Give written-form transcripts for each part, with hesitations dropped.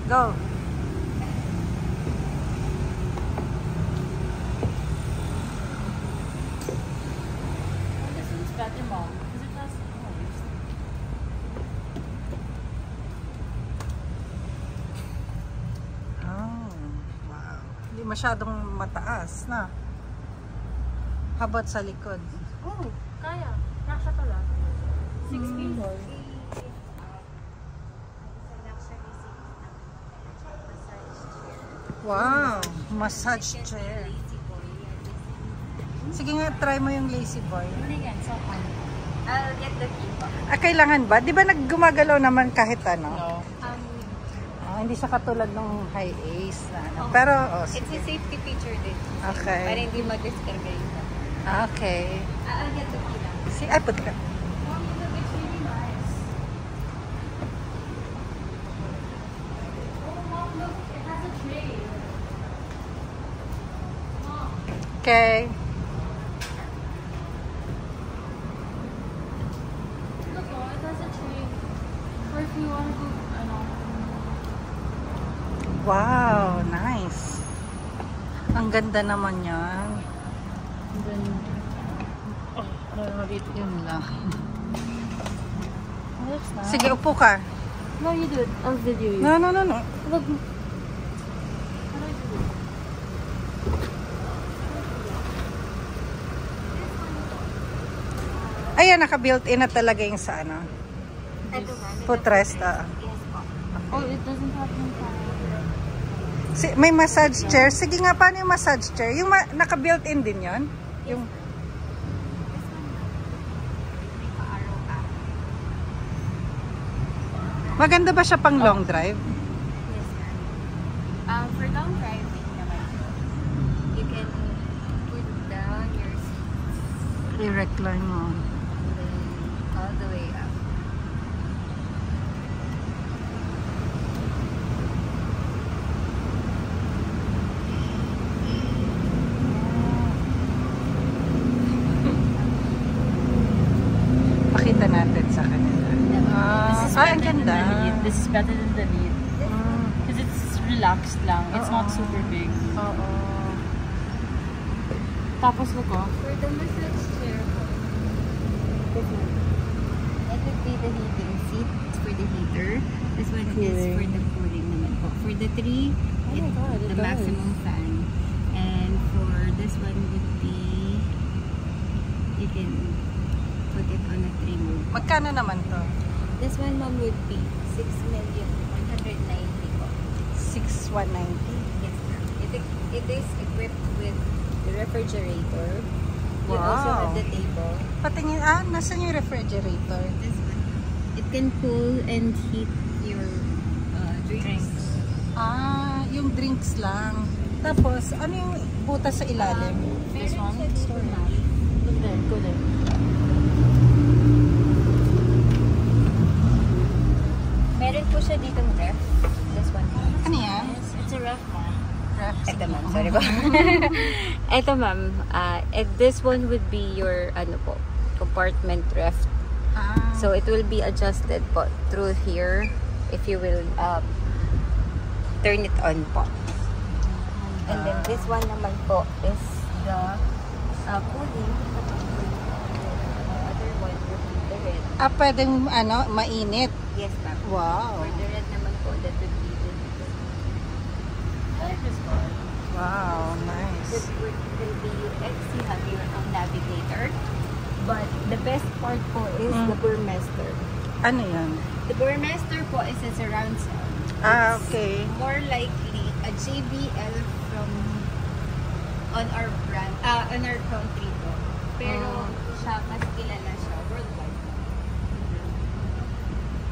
Go. This one's better, Mom. Because it has noise. Oh, wow. Hindi masyadong mataas na. How about sa likod? Oh, kaya. Kasha pala. 6 people. Wow, massage chair. Sige nga, try mo yung lazy boy. Hindi yan, so I'll get the key po. Kailangan ba? Di ba naggumagalaw naman kahit ano? No. Hindi siya katulad ng high ace na ano. Pero, It's a safety feature din. Okay. Para hindi mag-discarga yun. Okay. I'll get the key lang. Ay, put ka. It's really nice. Oh, Mom, look. It has a tray. Mom. Okay. Look, oh, it has a tray. Or if you want to go, ano. Wow, nice. Ang ganda naman yan. And then, oh, Yun lang. oh, that's nice. Sige, upo ka. No, you do it. I'll video you. No. Look. How do I do it? Ayan, naka-built-in na talaga yung sa ano. Ito ba? Footrest. Yes po. Oh, it doesn't have no fire. May massage chair. Sige nga, paano yung massage chair? Yung naka-built-in din yon? Yung maganda ba siya pang long drive? Yes, ma'am. For long driving naman, you can put down your seats I-recline mo. and then all the way up. Pakita natin sa kanila. Ang ganda. This is better than the lead. Because it's relaxed lang. It's not super big. Oo. Tapos look, oh. For the massage chair, this one. It would be the heating seat for the heater. This one is for the cooling naman po. For the three, the maximum fan. And for this one would be, you can put it on a 3 mode. Magkano naman to? This one, ma'am, would be 6,190,000 po. 6,190. Yes, ma'am. It is equipped with the refrigerator. You Wow. also have the table. Patingin, nasan yung refrigerator? This one, it can cool and heat your drinks. Yung drinks lang. Tapos, ano yung butas sa ilalim? This one? Store, ma'am. Look there. Go there. Meron po siya ditong ref. This one. Ano yan? It's a ref, Mom. Ref. Ito, ma'am. Sorry po. Ito, ma'am. This one would be your, ano po, compartment ref. So, it will be adjusted po through here if you will turn it on po. And then, this one naman po is the cooling. The other one would be the red. Pwedeng, mainit. Yes, ma'am. Wow. For the red naman po, that would be the I like this one. Wow, nice. This will be UX. You have your own navigator. But the best part po is the Burmester. Ano yan? The Burmester po is a surround sound. Okay. More likely a JBL from on our brand, on our country po. Pero siya, mas kilala siya worldwide.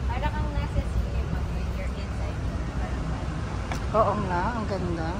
Para kang nasa cinema when you're inside. Oo nga, ang ganda.